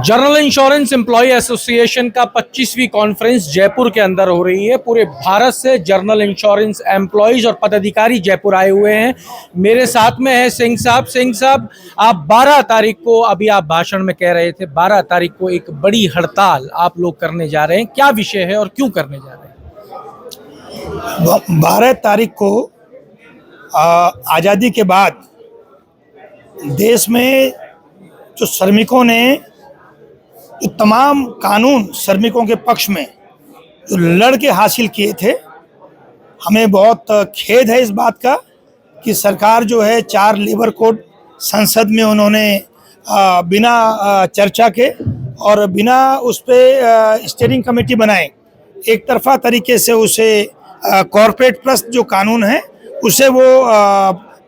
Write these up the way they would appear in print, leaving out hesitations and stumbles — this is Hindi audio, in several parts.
जनरल इंश्योरेंस एम्प्लॉय एसोसिएशन का 25वीं कॉन्फ्रेंस जयपुर के अंदर हो रही है। पूरे भारत से जनरल इंश्योरेंस एम्प्लॉयज और पदाधिकारी जयपुर आए हुए हैं। मेरे साथ में है सिंह साहब। सिंह साहब, आप 12 तारीख को, अभी आप भाषण में कह रहे थे, 12 तारीख को एक बड़ी हड़ताल आप लोग करने जा रहे हैं। क्या विषय है और क्यों करने जा रहे हैं? 12 तारीख को आज़ादी के बाद देश में जो श्रमिकों ने जो तमाम कानून श्रमिकों के पक्ष में जो लड़ के हासिल किए थे, हमें बहुत खेद है इस बात का कि सरकार जो है 4 लेबर कोड संसद में उन्होंने बिना चर्चा के और बिना उस पर स्टीयरिंग कमेटी बनाए एक तरफा तरीके से उसे कॉरपोरेट प्लस जो कानून है उसे वो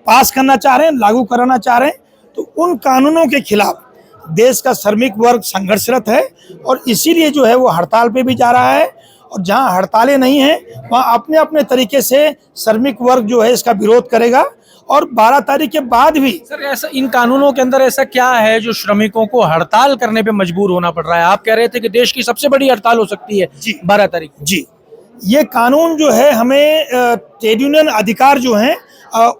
पास करना चाह रहे हैं, लागू कराना चाह रहे हैं। तो उन कानूनों के खिलाफ देश का श्रमिक वर्ग संघर्षरत है और इसीलिए जो है वो हड़ताल पे भी जा रहा है। और जहां हड़तालें नहीं हैं वहां अपने अपने तरीके से श्रमिक वर्ग जो है इसका विरोध करेगा। और 12 तारीख के बाद भी सर, ऐसा इन कानूनों के अंदर ऐसा क्या है जो श्रमिकों को हड़ताल करने पे मजबूर होना पड़ रहा है? आप कह रहे थे कि देश की सबसे बड़ी हड़ताल हो सकती है जी 12 तारीख को। जी, ये कानून जो है हमें ट्रेड यूनियन अधिकार जो है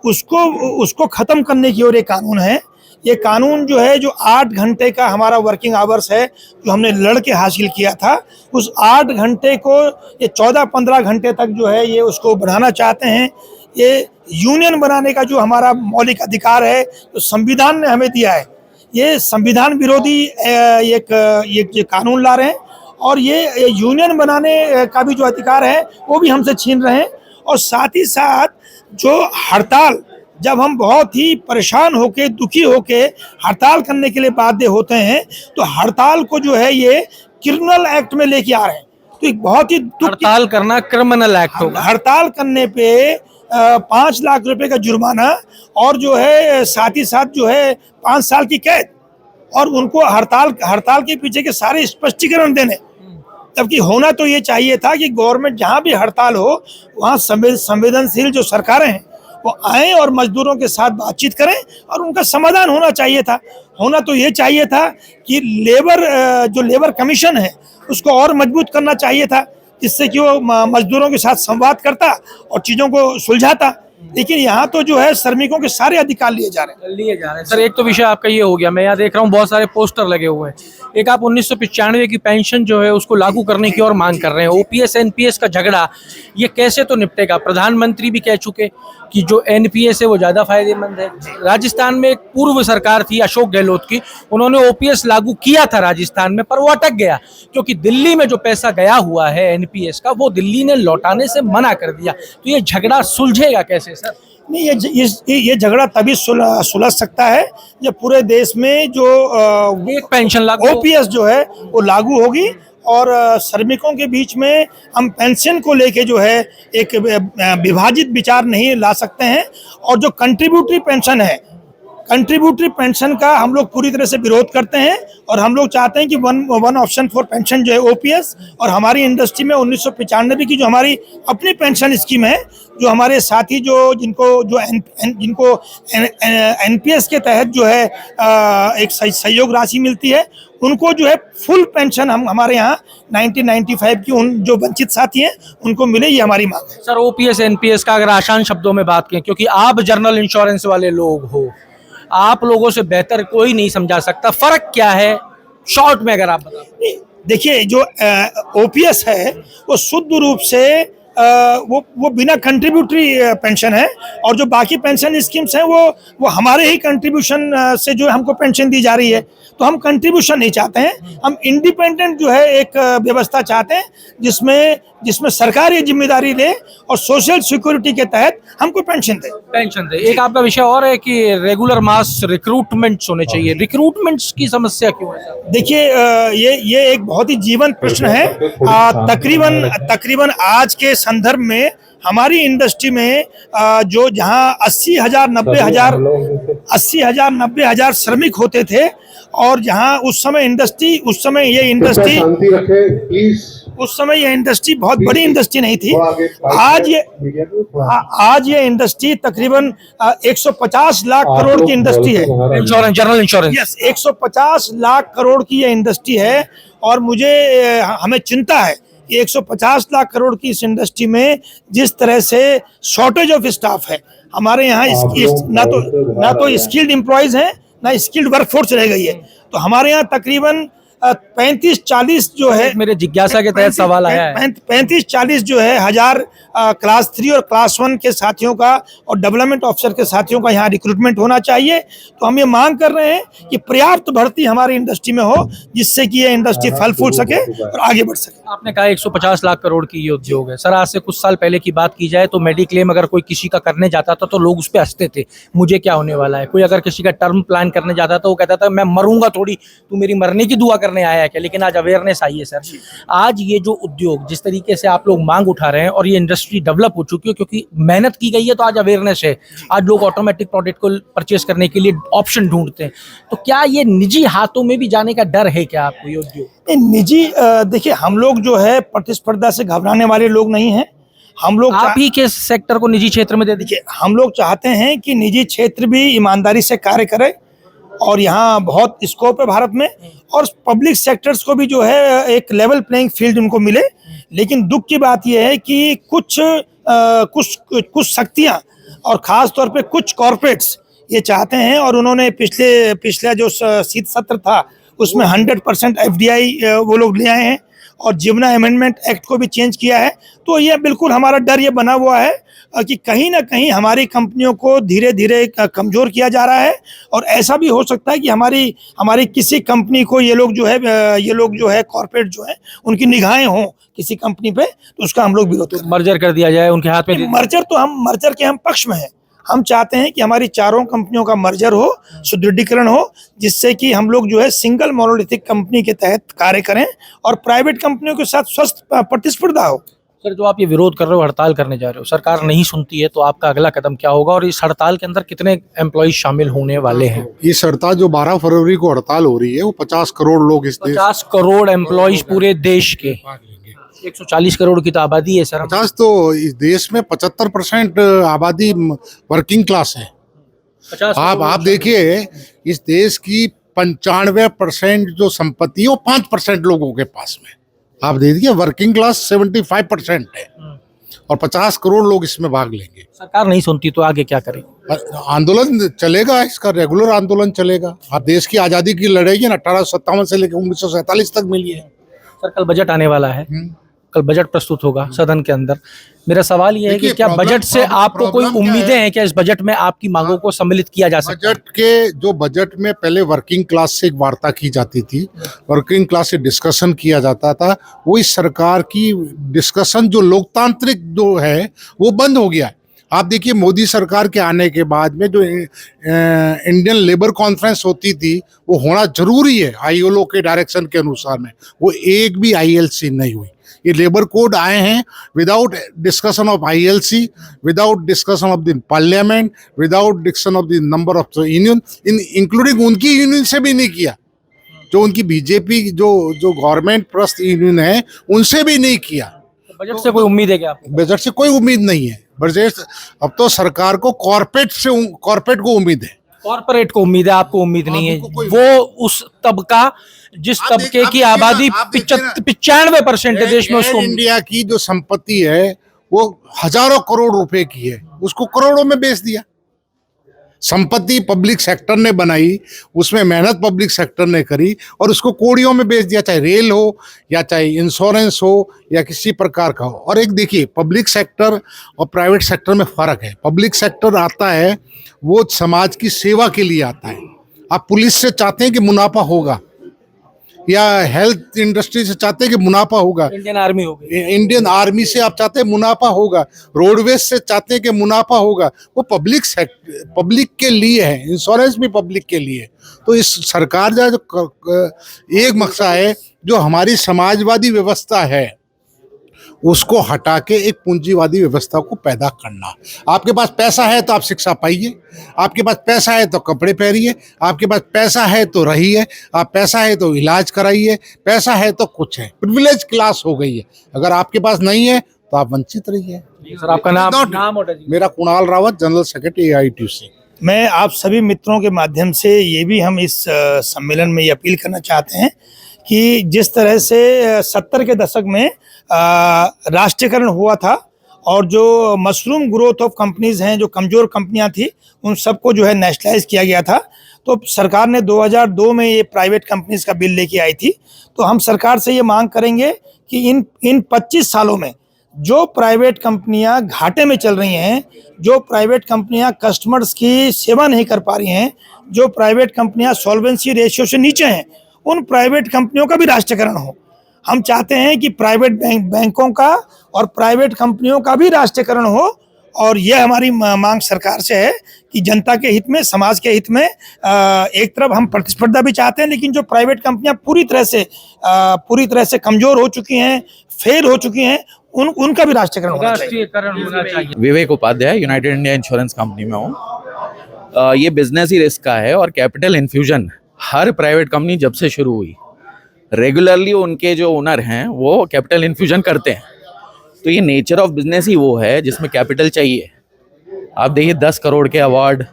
उसको खत्म करने की ओर ये कानून है। ये कानून जो है जो 8 घंटे का हमारा वर्किंग आवर्स है जो हमने लड़ के हासिल किया था, उस 8 घंटे को ये 14-15 घंटे तक जो है ये उसको बढ़ाना चाहते हैं। ये यूनियन बनाने का जो हमारा मौलिक अधिकार है जो संविधान ने हमें दिया है, ये संविधान विरोधी एक कानून ला रहे हैं और ये यूनियन बनाने का भी जो अधिकार है वो भी हमसे छीन रहे हैं। और साथ ही साथ जो हड़ताल, जब हम बहुत ही परेशान होके दुखी होके हड़ताल करने के लिए बाध्य होते हैं तो हड़ताल को जो है ये क्रिमिनल एक्ट में लेके आ रहे हैं। तो एक बहुत ही हड़ताल करना क्रिमिनल एक्ट होगा। हड़ताल करने पे 5 लाख रुपए का जुर्माना और जो है साथ ही साथ जो है 5 साल की कैद और उनको हड़ताल के पीछे के सारे स्पष्टीकरण देने। जबकि होना तो ये चाहिए था कि गवर्नमेंट जहाँ भी हड़ताल हो वहाँ संवेदनशील जो सरकारें हैं वो आए और मजदूरों के साथ बातचीत करें और उनका समाधान होना चाहिए था। होना तो ये चाहिए था कि जो लेबर कमीशन है उसको और मजबूत करना चाहिए था, जिससे कि वो मजदूरों के साथ संवाद करता और चीज़ों को सुलझाता। लेकिन यहाँ तो जो है श्रमिकों के सारे अधिकार लिए जा रहे हैं। सर, एक तो विषय आपका ये हो गया, मैं यहाँ देख रहा हूँ बहुत सारे पोस्टर लगे हुए हैं। एक आप 1995 की पेंशन जो है उसको लागू करने की और मांग कर रहे हैं। ओपीएस एनपीएस का झगड़ा ये कैसे तो निपटेगा? प्रधानमंत्री भी कह चुके कि जो एनपीएस है वो ज़्यादा फायदेमंद है। राजस्थान में एक पूर्व सरकार थी अशोक गहलोत की, उन्होंने ओपीएस लागू किया था राजस्थान में, पर वो अटक गया क्योंकि दिल्ली में जो पैसा गया हुआ है एनपीएस का वो दिल्ली ने लौटाने से मना कर दिया। तो ये झगड़ा सुलझेगा कैसे सर? नहीं, ये झगड़ा तभी सुलझ सकता है जब पूरे देश में जो एक पेंशन लागू, ओपीएस जो है वो लागू होगी और श्रमिकों के बीच में हम पेंशन को लेके जो है एक विभाजित विचार नहीं ला सकते हैं। और जो कंट्रीब्यूटरी पेंशन है, कंट्रीब्यूटरी पेंशन का हम लोग पूरी तरह से विरोध करते हैं और हम लोग चाहते हैं कि वन ऑप्शन फॉर पेंशन जो है ओपीएस, और हमारी इंडस्ट्री में 1995 की जो हमारी अपनी पेंशन स्कीम है, जो हमारे साथी जिनको एनपीएस के तहत जो है एक सहयोग राशि मिलती है, उनको जो है फुल पेंशन हमारे यहाँ 1995 की उन जो वंचित साथी हैं उनको मिले, ये हमारी मांग है। सर, ओपीएस एनपीएस का अगर आसान शब्दों में बात करें, क्योंकि आप जनरल इंश्योरेंस वाले लोग हो, आप लोगों से बेहतर कोई नहीं समझा सकता, फर्क क्या है शॉर्ट में अगर आप बता। देखिए, जो ओपीएस है वो शुद्ध रूप से वो बिना कंट्रीब्यूटरी पेंशन है और जो बाकी पेंशन स्कीम्स हैं वो हमारे ही कंट्रीब्यूशन से जो हमको पेंशन दी जा रही है। तो हम कंट्रीब्यूशन नहीं चाहते हैं, हम इंडिपेंडेंट जो है एक व्यवस्था चाहते हैं जिसमें सरकार ये जिम्मेदारी ले और सोशल सिक्योरिटी के तहत हमको पेंशन दे। एक आपका विषय और है कि रेगुलर मास रिक्रूटमेंट्स होने चाहिए। रिक्रूटमेंट्स की समस्या क्यों है? देखिए, ये एक बहुत ही जीवंत प्रश्न है। तकरीबन आज के संदर्भ में हमारी इंडस्ट्री में जो जहाँ 80,000 90,000 श्रमिक होते थे, और जहाँ उस समय ये इंडस्ट्री बहुत बड़ी इंडस्ट्री नहीं थी। आज ये इंडस्ट्री तकरीबन 150 लाख करोड़ की इंडस्ट्री है। General insurance. Yes, 150 lakh crore की ये इंडस्ट्री है। और हमें चिंता है कि 150 लाख करोड़ की इस इंडस्ट्री में जिस तरह से शॉर्टेज ऑफ स्टाफ है हमारे यहाँ, ना तो स्किल्ड एम्प्लॉयज हैं, ना स्किल्ड वर्कफोर्स रह गई है। तो हमारे यहाँ तकरीबन 35-40 जो है, मेरे जिज्ञासा के तहत सवाल आया है, 35-40 जो है हजार क्लास 3 और क्लास 1 के साथियों का और डेवलपमेंट ऑफिसर के साथियों का यहाँ रिक्रूटमेंट होना चाहिए। तो हम ये मांग कर रहे हैं कि पर्याप्त भर्ती हमारी इंडस्ट्री में हो, जिससे कि ये इंडस्ट्री फल फूल सके और आगे बढ़ सके। आपने कहा 150 लाख करोड़ की ये उद्योग है सर। आज से कुछ साल पहले की बात की जाए तो मेडिक्लेम अगर कोई किसी का करने जाता था तो लोग उस पर हंसते थे, मुझे क्या होने वाला है। कोई अगर किसी का टर्म प्लान करने जाता था वो कहता था मैं मरूंगा थोड़ी, तू मेरी मरने की दुआ करने आया है क्या। लेकिन आज अवेयरनेस आई है सर। आज ये जो उद्योग जिस तरीके से आप लोग मांग उठा रहे हैं और ये इंडस्ट्री डेवलप हो चुकी है क्योंकि मेहनत की गई है, तो आज अवेयरनेस है। आज लोग ऑटोमेटिक प्रोडक्ट को परचेस करने के लिए ऑप्शन ढूंढते हैं। तो क्या ये निजी हाथों में भी जाने का डर है क्या आपको ये उद्योग? निजी, देखिए हम लोग जो है प्रतिस्पर्धा से घबराने वाले लोग नहीं हैं। हम लोग आप ही के सेक्टर को निजी क्षेत्र में दे दीजिए। हम लोग चाहते हैं कि निजी क्षेत्र भी ईमानदारी से कार्य करे, और यहाँ बहुत स्कोप है भारत में, और पब्लिक सेक्टर्स को भी जो है एक लेवल प्लेइंग फील्ड उनको मिले। लेकिन दुख की बात यह है कि कुछ शक्तियाँ और ख़ास तौर पे कुछ कॉरपोरेट्स ये चाहते हैं, और उन्होंने पिछला जो शीत सत्र था उसमें 100% FDI वो लोग ले आए हैं, और जीवना अमेंडमेंट एक्ट को भी चेंज किया है। तो ये बिल्कुल हमारा डर ये बना हुआ है कि कहीं ना कहीं हमारी कंपनियों को धीरे धीरे कमज़ोर किया जा रहा है, और ऐसा भी हो सकता है कि हमारी किसी कंपनी को ये लोग जो है कॉर्पोरेट जो है उनकी निगाहें हों किसी कंपनी पे, तो उसका हम लोग विरोध करें। मर्जर कर दिया जाए उनके हाथ में। मर्जर के हम पक्ष में हैं। हम चाहते हैं कि हमारी चारों कंपनियों का मर्जर हो, सुदृढ़ीकरण हो, जिससे कि हम लोग जो है सिंगल मोनोलिथिक कंपनी के तहत कार्य करें और प्राइवेट कंपनियों के साथ स्वस्थ प्रतिस्पर्धा हो। सर, जो आप ये विरोध कर रहे हो, हड़ताल करने जा रहे हो, सरकार नहीं सुनती है तो आपका अगला कदम क्या होगा, और इस हड़ताल के अंदर कितने एम्प्लॉय शामिल होने वाले हैं? इस हड़ताल जो 12 फरवरी को हड़ताल हो रही है वो 50 करोड़ लोग 50 करोड़ एम्प्लॉयज पूरे देश के, 140 करोड़ की तो आबादी है सर। 50 तो इस देश में 75% आबादी वर्किंग क्लास है। आप देखिए इस देश की 95% जो संपत्ति है वो 5% लोगों के पास में। आप देखिए वर्किंग क्लास 75% है और 50 करोड़ लोग इसमें भाग लेंगे। सरकार नहीं सुनती तो आगे क्या करें? आंदोलन चलेगा, इसका रेगुलर आंदोलन चलेगा। आप देश की आज़ादी की लड़ाई है ना 1857 से लेकर 1947 तक मिली है। सर, कल बजट आने वाला है, कल बजट प्रस्तुत होगा सदन के अंदर। मेरा सवाल ये है कि क्या बजट से आपको कोई उम्मीदें हैं? क्या इस बजट में आपकी मांगों को सम्मिलित किया जा सकता है? बजट में पहले वर्किंग क्लास से एक वार्ता की जाती थी, वर्किंग क्लास से डिस्कशन किया जाता था। वो इस सरकार की डिस्कशन जो लोकतांत्रिक जो है वो बंद हो गया है। आप देखिए मोदी सरकार के आने के बाद में जो इंडियन लेबर कॉन्फ्रेंस होती थी वो होना जरूरी है ILO के डायरेक्शन के अनुसार में, वो एक भी ILC नहीं हुई। ये लेबर कोड आए हैं without discussion of ILC, without discussion of the parliament, without discussion of the number of union, including उनकी यूनियन से भी नहीं किया, जो उनकी बीजेपी जो गवर्नमेंट प्रस्त यूनियन है उनसे भी नहीं किया। बजट से कोई उम्मीद है क्या आपको? बजट से कोई उम्मीद नहीं है। बजट अब तो सरकार को कॉर्पोरेट को उम्मीद है, कॉर्पोरेट को उम्मीद है, आपको उम्मीद नहीं है। वो उस तबका जिस तबके की आबादी 95% है देश में, उसको इंडिया की जो संपत्ति है वो हजारों करोड़ रुपए की है, उसको करोड़ों में बेच दिया। संपत्ति पब्लिक सेक्टर ने बनाई, उसमें मेहनत पब्लिक सेक्टर ने करी और उसको कौड़ियों में बेच दिया, चाहे रेल हो या चाहे इंश्योरेंस हो या किसी प्रकार का हो। और एक देखिए पब्लिक सेक्टर और प्राइवेट सेक्टर में फ़र्क है। पब्लिक सेक्टर आता है वो समाज की सेवा के लिए आता है। आप पुलिस से चाहते हैं कि मुनाफा होगा, या हेल्थ इंडस्ट्री से चाहते हैं कि मुनाफा होगा, इंडियन आर्मी हो गई, इंडियन आर्मी से आप चाहते हैं मुनाफा होगा, रोडवेज से चाहते हैं कि मुनाफा होगा। वो पब्लिक के लिए है, इंश्योरेंस भी पब्लिक के लिए। तो इस सरकार का जो एक मकसद है, जो हमारी समाजवादी व्यवस्था है उसको हटा के एक पूंजीवादी व्यवस्था को पैदा करना। आपके पास पैसा है तो आप शिक्षा पाइए, आपके पास पैसा है तो कपड़े पहनिए, आपके पास पैसा है तो रहिए, आप पैसा है तो इलाज कराइए, पैसा है तो कुछ है। प्रिविलेज क्लास हो गई है। अगर आपके पास नहीं है तो आप वंचित रहिए। सर आपका नाम और मेरा Kunal Rawat, general secretary AITUC। मैं आप सभी मित्रों के माध्यम से ये भी हम इस सम्मेलन में ये अपील करना चाहते हैं कि जिस तरह से 70 के दशक में राष्ट्रीयकरण हुआ था और जो मशरूम ग्रोथ ऑफ कंपनीज हैं, जो कमज़ोर कंपनियां थी, उन सबको जो है नेशनलाइज किया गया था। तो सरकार ने 2002 में ये प्राइवेट कंपनीज का बिल लेके आई थी। तो हम सरकार से ये मांग करेंगे कि इन 25 सालों में जो प्राइवेट कंपनियां घाटे में चल रही हैं, जो प्राइवेट कंपनियां कस्टमर्स की सेवा नहीं कर पा रही हैं, जो प्राइवेट कंपनियां सॉल्वेंसी रेशियो से नीचे हैं, उन प्राइवेट कंपनियों का भी राष्ट्रीयकरण हो। हम चाहते हैं कि प्राइवेट बैंकों का और प्राइवेट कंपनियों का भी राष्ट्रीयकरण हो। और यह हमारी मांग सरकार से है कि जनता के हित में, समाज के हित में एक तरफ हम प्रतिस्पर्धा भी चाहते हैं, लेकिन जो प्राइवेट कंपनियां पूरी तरह से कमजोर हो चुकी हैं, फेल हो चुकी हैं, उनका भी राष्ट्रीयकरण होना चाहिए। Vivek Upadhyay, United India insurance company में हूँ। ये बिजनेस ही रिस्क का है और कैपिटल इन्फ्यूजन हर प्राइवेट कंपनी जब से शुरू हुई, रेगुलरली उनके जो ओनर हैं वो कैपिटल इन्फ्यूजन करते हैं। तो ये नेचर ऑफ बिजनेस ही वो है जिसमें कैपिटल चाहिए। आप देखिए 10 करोड़ के अवार्ड,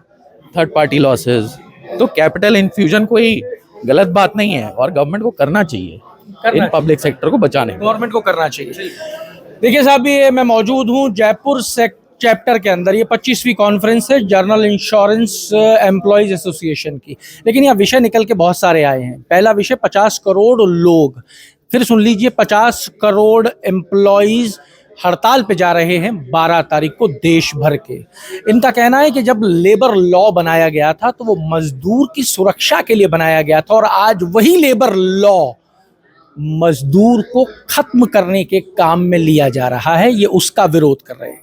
थर्ड पार्टी लॉसेस, तो कैपिटल इन्फ्यूजन कोई गलत बात नहीं है और गवर्नमेंट को करना चाहिए इन पब्लिक सेक्टर को बचाने में। गवर्नमेंट को करना चाहिए। देखिए साहब, ये मैं मौजूद हूँ जयपुर चैप्टर के अंदर। ये 25वीं कॉन्फ्रेंस है जनरल इंश्योरेंस एम्प्लॉयज एसोसिएशन की। लेकिन यहाँ विषय निकल के बहुत सारे आए हैं। पहला विषय 50 करोड़ लोग, फिर सुन लीजिए 50 करोड़ एम्प्लॉयज हड़ताल पे जा रहे हैं 12 तारीख को देश भर के। इनका कहना है कि जब लेबर लॉ बनाया गया था तो वो मजदूर की सुरक्षा के लिए बनाया गया था, और आज वही लेबर लॉ मजदूर को खत्म करने के काम में लिया जा रहा है। ये उसका विरोध कर रहे हैं।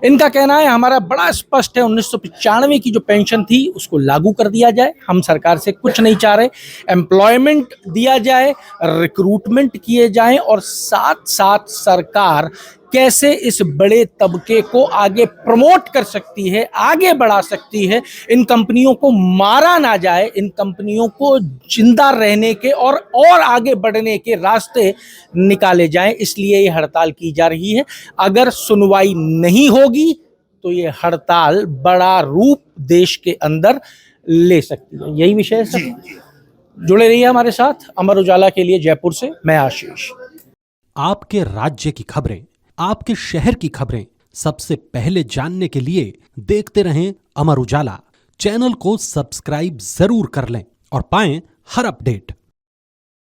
इनका कहना है हमारा बड़ा स्पष्ट है, 1995 की जो पेंशन थी उसको लागू कर दिया जाए। हम सरकार से कुछ नहीं चाह रहे, एम्प्लॉयमेंट दिया जाए, रिक्रूटमेंट किए जाएं, और साथ साथ सरकार कैसे इस बड़े तबके को आगे प्रमोट कर सकती है, आगे बढ़ा सकती है। इन कंपनियों को मारा ना जाए, इन कंपनियों को जिंदा रहने के और आगे बढ़ने के रास्ते निकाले जाएं, इसलिए ये हड़ताल की जा रही है। अगर सुनवाई नहीं होगी तो ये हड़ताल बड़ा रूप देश के अंदर ले सकती है। यही विषय है सर। जुड़े रहिए हमारे साथ। अमर उजाला के लिए जयपुर से मैं आशीष। आपके राज्य की खबरें, आपके शहर की खबरें सबसे पहले जानने के लिए देखते रहें अमर उजाला। चैनल को सब्सक्राइब जरूर कर लें और पाएं हर अपडेट।